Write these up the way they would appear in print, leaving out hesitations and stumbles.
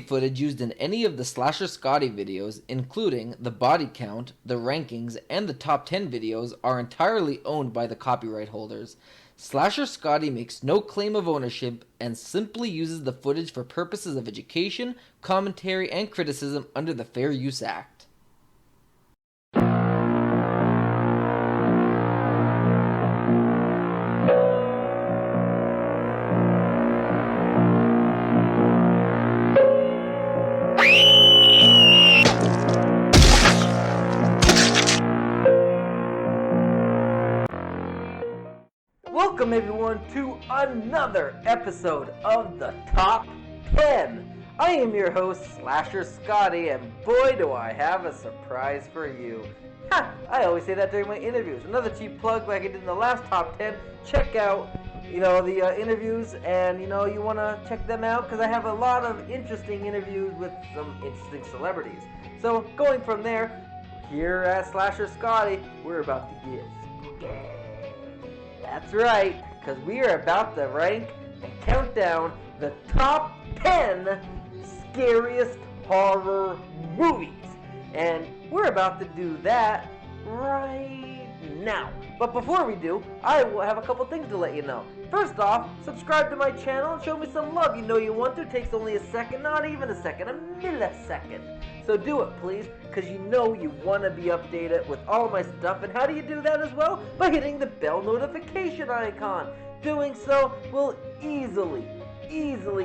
footage used in any of the Slasher Scotty videos, including the body count, the rankings, and the top 10 videos, are entirely owned by the copyright holders. Slasher Scotty makes no claim of ownership and simply uses the footage for purposes of education, commentary, and criticism under the Fair Use Act. Welcome everyone to another episode of the Top 10. I am your host, Slasher Scotty, and boy do I have a surprise for you. I always say that during my interviews. Another cheap plug like I did in the last Top 10. Check out, the interviews, and, you want to check them out because I have a lot of interesting interviews with some interesting celebrities. So, going from there, here at Slasher Scotty, we're about to get spooky. That's right, because we are about to rank and count down the top 10 scariest horror movies. And we're about to do that right now. But before we do, I will have a couple things to let you know. First off, subscribe to my channel and show me some love. You know you want to. It takes only a second, not even a second, a millisecond. So do it, please, because you know you want to be updated with all my stuff. And how do you do that as well? By hitting the bell notification icon. Doing so will easily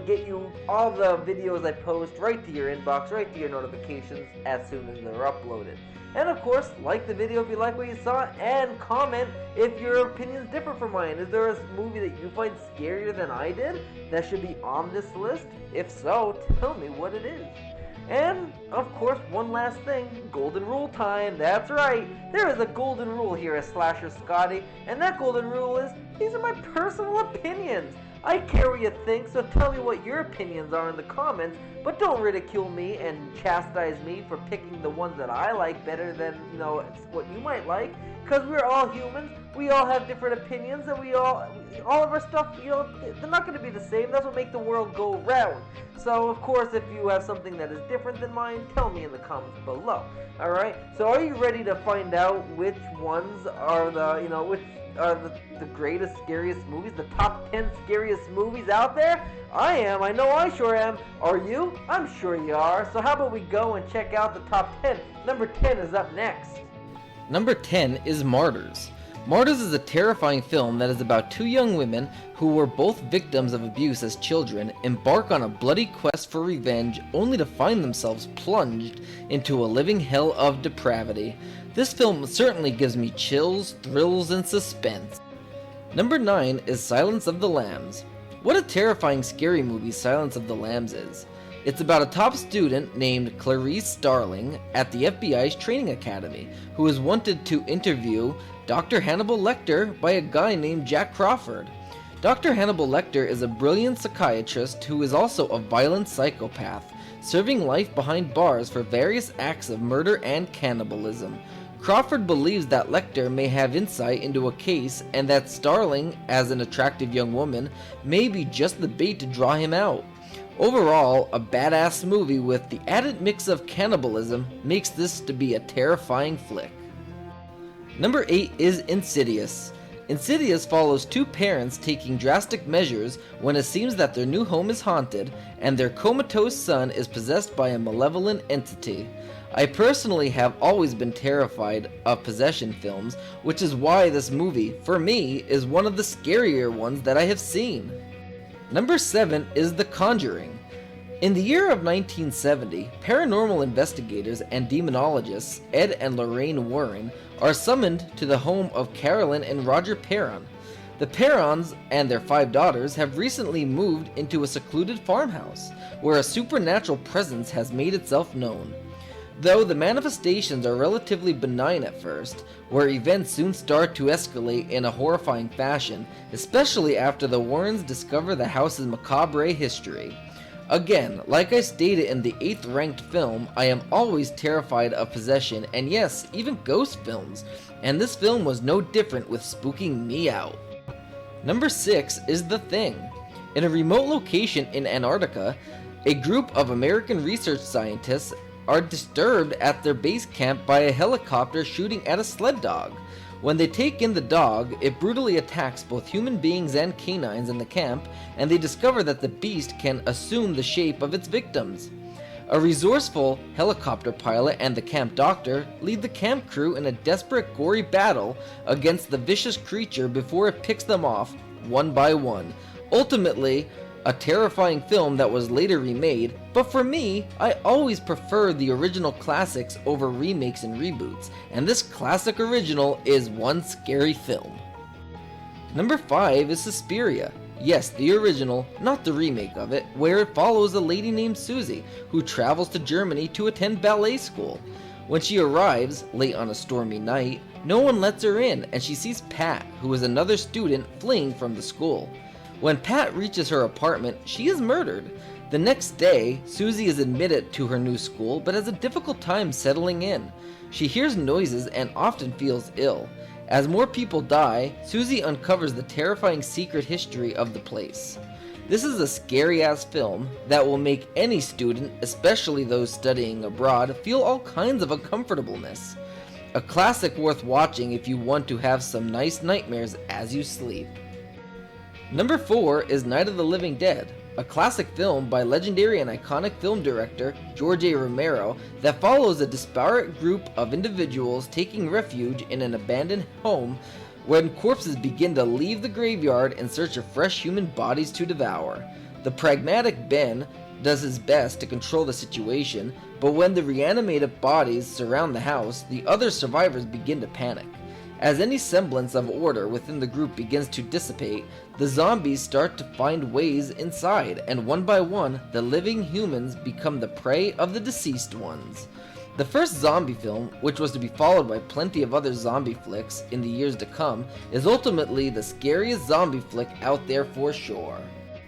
get you all the videos I post right to your inbox, right to your notifications as soon as they're uploaded. And of course, like the video if you like what you saw, and comment if your opinions differ from mine. Is there a movie that you find scarier than I did that should be on this list? If so, tell me what it is. And, of course, one last thing, golden rule time. That's right, there is a golden rule here at Slasher Scotty, and that golden rule is, these are my personal opinions. I care what you think, so tell me what your opinions are in the comments, but don't ridicule me and chastise me for picking the ones that I like better than, what you might like, because we're all humans, we all have different opinions, and all of our stuff, they're not going to be the same. That's what makes the world go round. So, of course, if you have something that is different than mine, tell me in the comments below. Alright, so are you ready to find out which ones are which are the greatest, scariest movies, the top 10 scariest movies out there? I am. I know I sure am. Are you? I'm sure you are. So how about we go and check out the top 10? Number 10 is up next. Number 10 is Martyrs. Martyrs is a terrifying film that is about two young women who were both victims of abuse as children embark on a bloody quest for revenge only to find themselves plunged into a living hell of depravity. This film certainly gives me chills, thrills, and suspense. Number 9 is Silence of the Lambs. What a terrifying, scary movie Silence of the Lambs is. It's about a top student named Clarice Starling at the FBI's training academy who is wanted to interview Dr. Hannibal Lecter by a guy named Jack Crawford. Dr. Hannibal Lecter is a brilliant psychiatrist who is also a violent psychopath, serving life behind bars for various acts of murder and cannibalism. Crawford believes that Lecter may have insight into a case and that Starling, as an attractive young woman, may be just the bait to draw him out. Overall, a badass movie with the added mix of cannibalism makes this to be a terrifying flick. Number 8 is Insidious. Insidious follows two parents taking drastic measures when it seems that their new home is haunted and their comatose son is possessed by a malevolent entity. I personally have always been terrified of possession films, which is why this movie, for me, is one of the scarier ones that I have seen. Number 7 is The Conjuring. In the year of 1970, paranormal investigators and demonologists Ed and Lorraine Warren are summoned to the home of Carolyn and Roger Perron. The Perrons and their 5 daughters have recently moved into a secluded farmhouse where a supernatural presence has made itself known. Though the manifestations are relatively benign at first, where events soon start to escalate in a horrifying fashion, especially after the Warrens discover the house's macabre history. Again, like I stated in the 8th ranked film, I am always terrified of possession and yes, even ghost films, and this film was no different with spooking me out. Number 6 is The Thing. In a remote location in Antarctica, A group of American research scientists are disturbed at their base camp by a helicopter shooting at a sled dog. When they take in the dog, it brutally attacks both human beings and canines in the camp, and they discover that the beast can assume the shape of its victims. A resourceful helicopter pilot and the camp doctor lead the camp crew in a desperate, gory battle against the vicious creature before it picks them off one by one. Ultimately, a terrifying film that was later remade, but for me, I always prefer the original classics over remakes and reboots, and this classic original is one scary film. Number 5 is Suspiria. Yes, the original, not the remake of it, where it follows a lady named Susie, who travels to Germany to attend ballet school. When she arrives, late on a stormy night, no one lets her in, and she sees Pat, who is another student fleeing from the school. When Pat reaches her apartment, she is murdered. The next day, Susie is admitted to her new school, but has a difficult time settling in. She hears noises and often feels ill. As more people die, Susie uncovers the terrifying secret history of the place. This is a scary-ass film that will make any student, especially those studying abroad, feel all kinds of uncomfortableness. A classic worth watching if you want to have some nice nightmares as you sleep. Number 4 is Night of the Living Dead, a classic film by legendary and iconic film director George A. Romero that follows a disparate group of individuals taking refuge in an abandoned home when corpses begin to leave the graveyard in search of fresh human bodies to devour. The pragmatic Ben does his best to control the situation, but when the reanimated bodies surround the house, the other survivors begin to panic. As any semblance of order within the group begins to dissipate, the zombies start to find ways inside, and one by one, the living humans become the prey of the deceased ones. The first zombie film, which was to be followed by plenty of other zombie flicks in the years to come, is ultimately the scariest zombie flick out there for sure.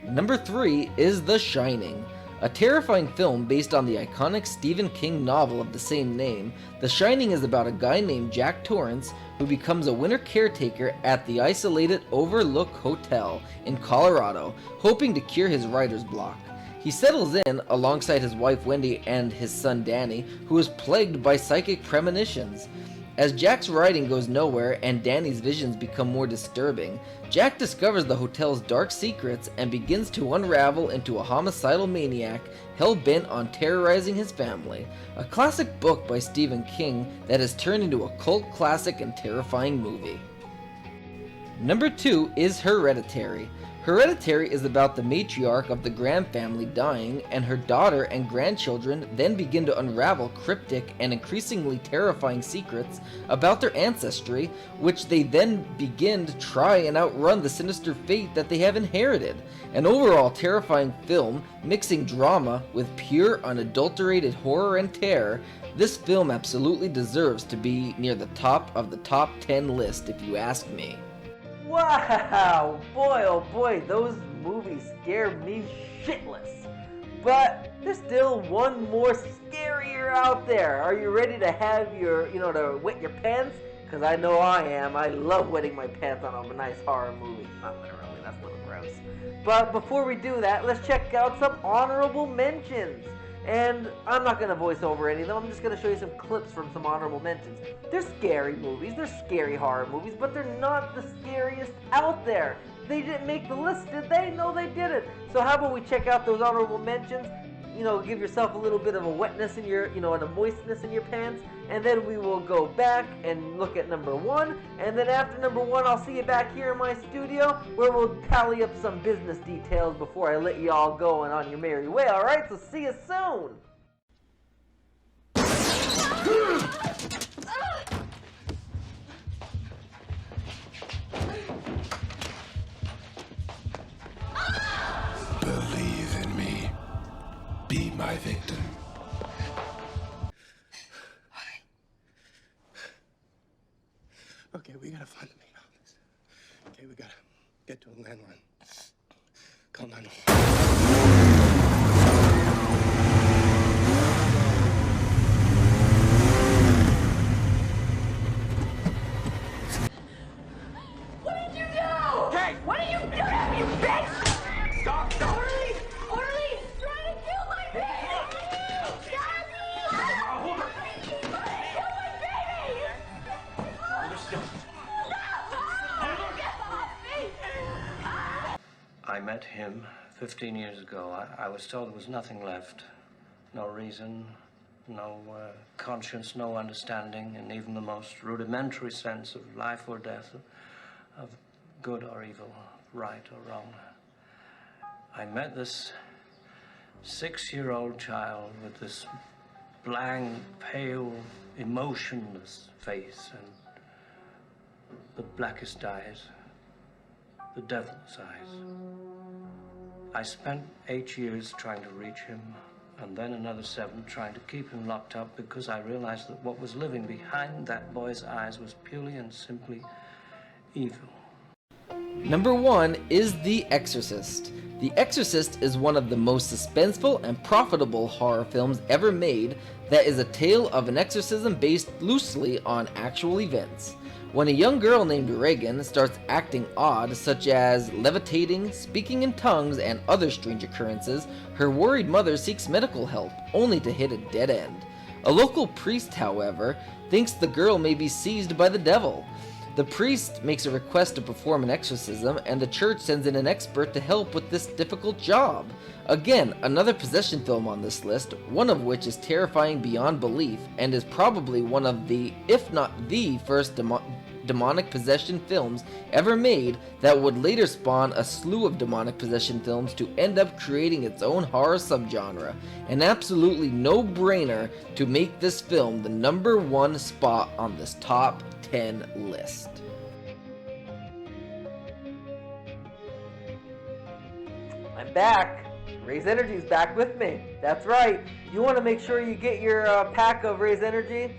Number 3 is The Shining. A terrifying film based on the iconic Stephen King novel of the same name, The Shining is about a guy named Jack Torrance who becomes a winter caretaker at the isolated Overlook Hotel in Colorado, hoping to cure his writer's block. He settles in alongside his wife Wendy and his son Danny, who is plagued by psychic premonitions. As Jack's writing goes nowhere and Danny's visions become more disturbing, Jack discovers the hotel's dark secrets and begins to unravel into a homicidal maniac hell-bent on terrorizing his family. A classic book by Stephen King that has turned into a cult classic and terrifying movie. Number 2 is Hereditary. Hereditary is about the matriarch of the Graham family dying, and her daughter and grandchildren then begin to unravel cryptic and increasingly terrifying secrets about their ancestry, which they then begin to try and outrun the sinister fate that they have inherited. An overall terrifying film, mixing drama with pure, unadulterated horror and terror, this film absolutely deserves to be near the top of the top 10 list if you ask me. Wow, boy oh boy, those movies scare me shitless. But there's still one more scarier out there. Are you ready to have your, to wet your pants? Because I know I am. I love wetting my pants on a nice horror movie. Not literally, that's a little gross. But before we do that, let's check out some honorable mentions. And I'm not going to voice over any of them. I'm just going to show you some clips from some honorable mentions. They're scary movies. They're scary horror movies, but they're not the scariest out there. They didn't make the list, did they? No, they didn't. So how about we check out those honorable mentions? Give yourself a little bit of a wetness in your, and a moistness in your pants. And then we will go back and look at number 1. And then after number 1, I'll see you back here in my studio where we'll tally up some business details before I let you all go and on your merry way. Alright, so see you soon. Believe in me. Be my victim. Okay, we gotta find the main office. Okay, we gotta get to a landline. Call 911. What did you do? Hey! What did you do to him, you bitch? Stop! Orderly! Orderly! He's trying to kill I met him 15 years ago. I was told there was nothing left. No reason, no conscience, no understanding, and even the most rudimentary sense of life or death, of good or evil, right or wrong. I met this 6-year-old child with this blank, pale, emotionless face and the blackest eyes, the devil's eyes. I spent 8 years trying to reach him, and then another 7 trying to keep him locked up, because I realized that what was living behind that boy's eyes was purely and simply evil. Number 1 is The Exorcist. The Exorcist is one of the most suspenseful and profitable horror films ever made that is a tale of an exorcism based loosely on actual events. When a young girl named Reagan starts acting odd, such as levitating, speaking in tongues, and other strange occurrences, her worried mother seeks medical help, only to hit a dead end. A local priest, however, thinks the girl may be seized by the devil. The priest makes a request to perform an exorcism, and the church sends in an expert to help with this difficult job. Again, another possession film on this list, one of which is terrifying beyond belief, and is probably one of the, if not the first demonic possession films ever made that would later spawn a slew of demonic possession films to end up creating its own horror subgenre. An absolutely no-brainer to make this film the number 1 spot on this top 10 list. I'm back. RAZE Energy's back with me. That's right. You want to make sure you get your pack of RAZE Energy.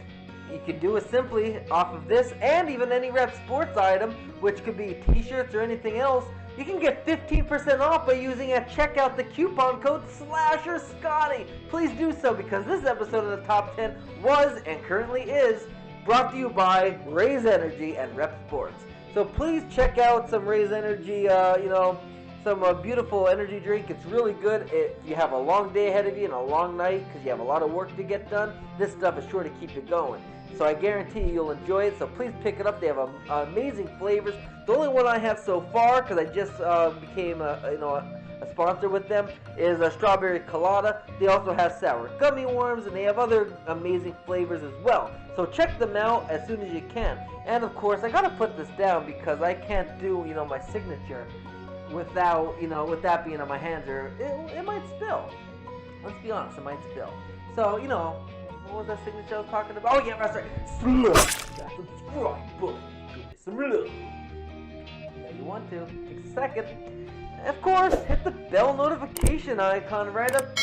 You can do it simply off of this and even any Rep Sports item, which could be t-shirts or anything else. You can get 15% off by using at checkout the coupon code SLASHERSCOTTY. Please do so, because this episode of the Top 10 was and currently is brought to you by RAZE Energy and Rep Sports. So please check out some RAZE Energy, some beautiful energy drink. It's really good. If you have a long day ahead of you and a long night because you have a lot of work to get done, this stuff is sure to keep you going. So I guarantee you'll enjoy it. So please pick it up. They have amazing flavors. The only one I have so far, because I just became a sponsor with them, is a strawberry colada. They also have sour gummy worms, and they have other amazing flavors as well. So check them out as soon as you can. And of course, I gotta put this down because I can't do my signature without with that being on my hands, or it might spill. Let's be honest, it might spill. So what was that signature I was talking about? Oh yeah, that's right. Subscribe button. Give me some love. Yeah, you want to. Takes a second. And of course, hit the bell notification icon right up.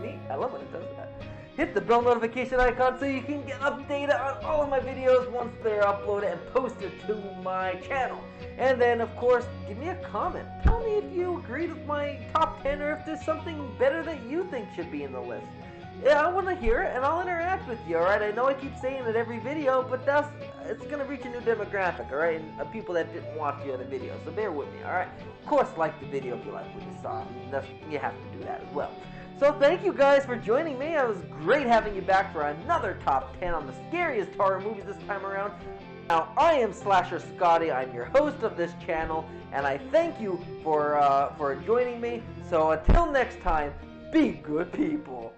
Neat. I love when it does that. Hit the bell notification icon so you can get updated on all of my videos once they're uploaded and posted to my channel. And then, of course, give me a comment. Tell me if you agreed with my top 10 or if there's something better that you think should be in the list. Yeah, I want to hear it, and I'll interact with you, alright? I know I keep saying it every video, but it's going to reach a new demographic, alright? And people that didn't watch the other videos, so bear with me, alright? Of course, like the video if you like what you saw. You have to do that as well. So thank you guys for joining me. It was great having you back for another top 10 on the scariest horror movies this time around. Now, I am Slasher Scotty. I'm your host of this channel, and I thank you for joining me. So until next time, be good people.